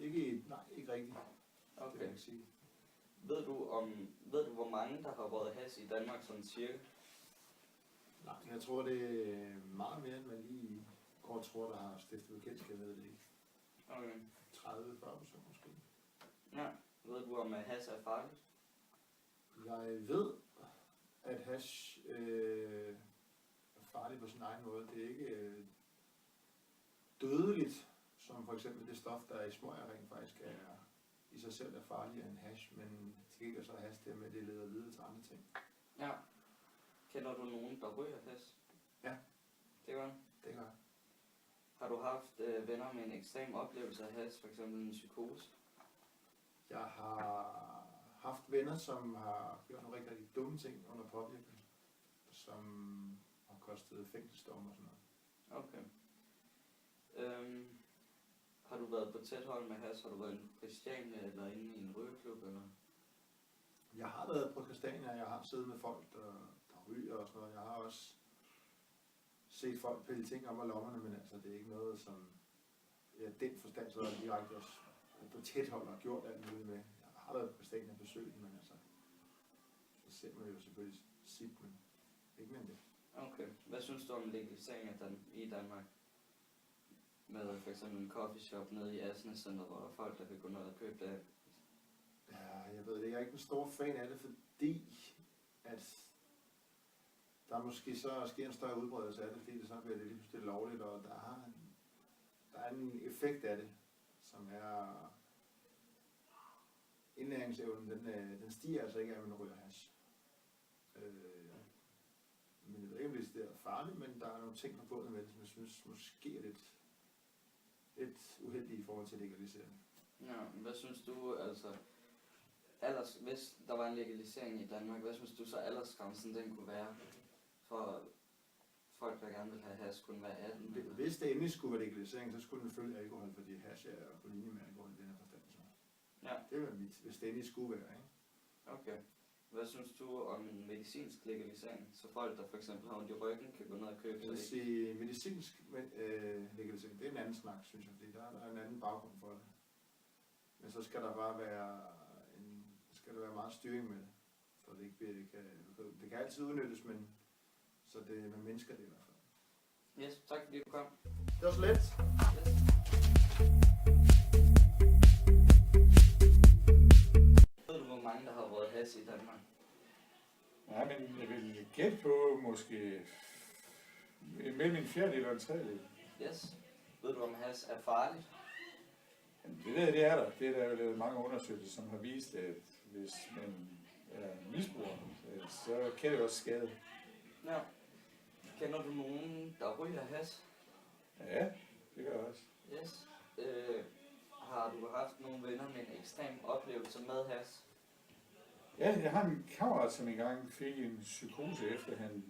Ikke rigtigt. Okay. Det vil jeg sige. Ved du, hvor mange, der har røget hash i Danmark, sådan cirka? Nej, jeg tror, det er meget mere, end man lige går og tror, der har stiftet bekendtskab med det. Ikke? Okay. 30-40 personer måske. Ja. Ved du, om hash er farligt? Jeg ved, at hash er farligt på sin egen måde. Det er ikke dødeligt, som for eksempel det stof, der er i smøger, rent faktisk er i sig selv er farligere end hash, men til gengæld så er hash det med, at det leder videre til andre ting. Ja. Kender du nogen, der ryger hash? Ja. Det gør. Det gør jeg. Har du haft venner med en ekstrem oplevelse af hash, f.eks. en psykose? Jeg har haft venner, som har gjort nogle rigtig, rigtig dumme ting under påvirkning, som har kostet fængselsdomme og sådan noget. Okay. Har du været på tæt hold med hash? Har du været inde på Christiania eller inde i en rygeklub? Eller? Jeg har været på Christiania, jeg har siddet med folk, der ryger og sådan noget. Jeg har også set folk pille ting op af lommerne, men altså det er ikke noget, som den forstand, så er det direkte også på tæt hold og gjort alt muligt med. Jeg har været på Christiania og besøgt den, men altså så ser man jo selvfølgelig sit, men ikke med det. Okay. Hvad synes du om legalisering af i Danmark? Med for eksempel en coffee shop nede i Asnes Center, hvor der er folk, der kan gå ned og købe det. Ja, jeg ved det. Jeg er ikke en stor fan af det, fordi at der måske så sker en større udbredelse af det, fordi det så bliver det lige pludselig lovligt, og der er en effekt af det, som er indlæringsevnen, den stiger altså ikke af, at man ryger hash. Men jeg ved ikke, om det er farligt, men der er nogle ting forbundet med det, som jeg synes måske er lidt uheldige i forhold til legalisering. Ja, hvad synes du, altså, hvis der var en legalisering i Danmark, hvad synes du så aldersgrænsen den kunne være for folk, der gerne vil have hash, kunne være 18? Hvis det endelig skulle være legalisering, så skulle den følge alkohol, fordi hash er på linje med alkohol i den her forstand. Så. Ja. Det var mit, hvis det endelig skulle være, ikke? Okay. Hvad synes du om en medicinsk legalisering, så folk, der for eksempel har ondt i ryggen, kan gå ned og købe det? Jeg vil sige, medicinsk legalisering, det er en anden snak, synes jeg, fordi der er en anden baggrund for det. Men så skal der bare være meget styring med det, så det ikke bliver, det kan altid udnyttes, men så det man mindsker det i hvert fald. Yes, tak fordi du kom. Det var så let. Yes. Ved du, hvor mange der har røget hash i Danmark? Nej, men jeg vil gætte på måske mellem en fjerdedel og en tredjedel. Yes. Ved du, om hash er farligt? Jamen, det er der. Det er der jo lavet mange undersøgelser, som har vist, at hvis man er misbruger, så kan det også skade. Ja. Kender du nogen, der ryger hash? Ja, det gør jeg også. Yes. Har du haft nogle venner med en ekstrem oplevelse med hash? Ja, jeg har en kammerat, som engang fik en psykose, efter han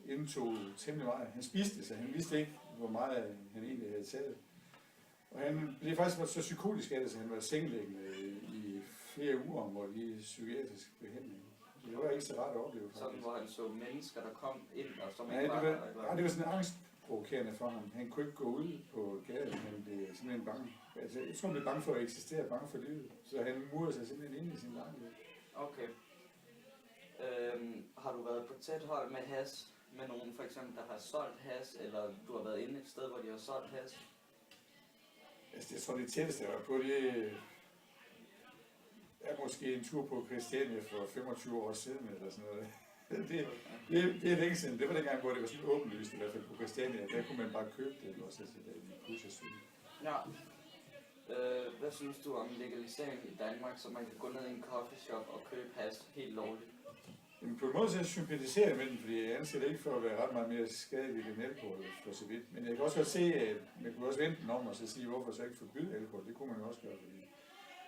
indtog temmelig meget. Han spiste det, så han vidste ikke, hvor meget han egentlig havde taget. Og han blev faktisk så psykotisk af det, så han var sengeliggende i flere uger, hvor de psykiatrisk behandling. Det var ikke så rart at opleve. Faktisk. Sådan, hvor han så mennesker, der kom ind, og som Nej, ikke var der? Nej, det var sådan angstprovokerende for ham. Han kunne ikke gå ud på gaden, han blev simpelthen bange. Altså, jeg tror, han blev bange for at eksistere, bange for livet. Så han murede sig simpelthen ind i sin lejlighed. Okay. Har du været på tæt hold med hash, med nogen for eksempel, der har solgt hash, eller du har været inde et sted, hvor de har solgt hash? Altså, jeg tror, det tætteste, jeg var på, det er måske en tur på Christiania for 25 år siden, eller sådan noget. Det er længe siden. Det var dengang, hvor det var sådan åbenlyst, i hvert fald på Christiania. Der kunne man bare købe det, også til det pushersyn. Ja. Hvad synes du om legalisering i Danmark, så man kan gå ned i en coffee shop og købe hash helt lovligt? Jamen, på en måde så sympatiserer jeg med den, fordi jeg anser det ikke for at være ret meget mere skadeligt end alkohol for så vidt. Men jeg kan også godt se, at man kunne også vente den om og så sige, hvorfor så ikke forbyde alkohol. Det kunne man jo også gøre, fordi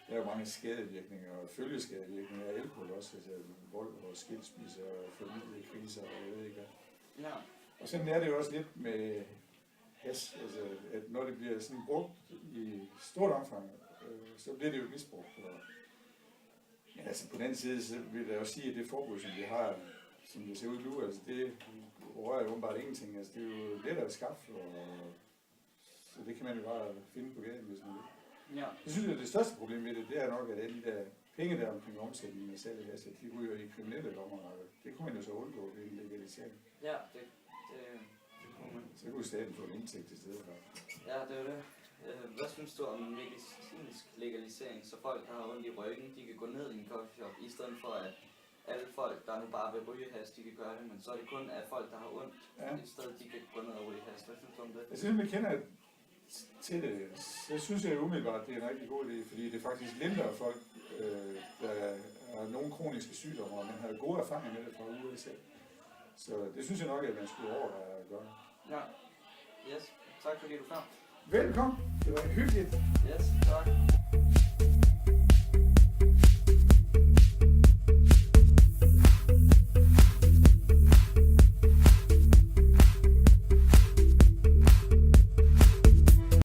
der er jo mange skadevirkninger og følgeskadevirkninger af alkohol også. Altså vold og skilsmisse og familiekriser og jeg ved ikke hvad. Ja. Og sådan er det jo også lidt med hash, altså at når det bliver sådan brugt i stort omfang, så bliver det jo misbrugt. Men altså på den anden side, så vil jeg også sige, at det forbud, som vi har, som det ser ud nu, altså det rører jo åbenbart ingenting. Altså det er jo let at skaffe, og så det kan man jo bare finde på gaden, hvis man vil. Ja. Jeg synes, at det største problem ved det, det er nok, at alle de der penge, der er omkring omsætningen af salg af hash, de ryger i kriminelle lommer. Og det kunne man jo så undgå ved en legalisering. Ja, det kunne man. Så kunne staten få en indtægt i stedet for. Ja, det er det. Hvad synes du om en medicinsk legalisering, så folk, der har ondt i ryggen, de kan gå ned i en coffeeshop, i stedet for at alle folk, der nu bare vil ryge hash, de kan gøre det, men så er det kun af folk, der har ondt, i stedet de kan gå ned og ryge hash. Hvad synes du om det? Jeg synes, man kender til det. Jeg synes, at umiddelbart, det er en rigtig god idé, fordi det faktisk lindrer folk, der har nogle kroniske sygdomme, og man har gode erfaringer med det fra USA. Så det synes jeg nok, at man skulle overveje at gøre. Ja. Yes. Tak fordi du kom. Velkommen. Det var hyggeligt. Yes, tak.